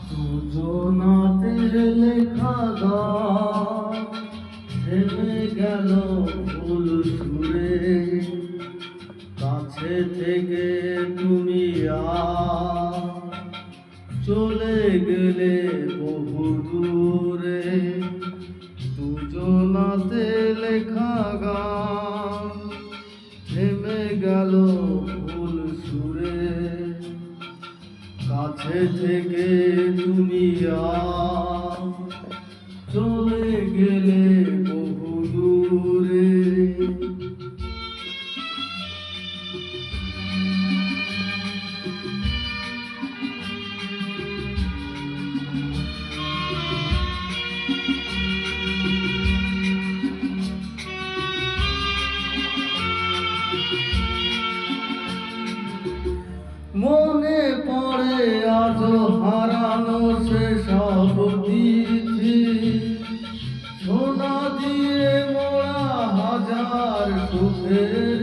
দুজনাতে লেখা গান থেমে গেল ফুল সুরে, কাছে থেকে তুমি চলে গেলে বহু দূরে। দুজনাতে লেখা গান থেমে গেল ফুল সুরে, কাছে থেকে তুমি চলে গেলে বহু দূরে। মনে পড়ে আজও হারানো সেসব তিথি, সোনা দিয়ে মোড়া হাজার সুখের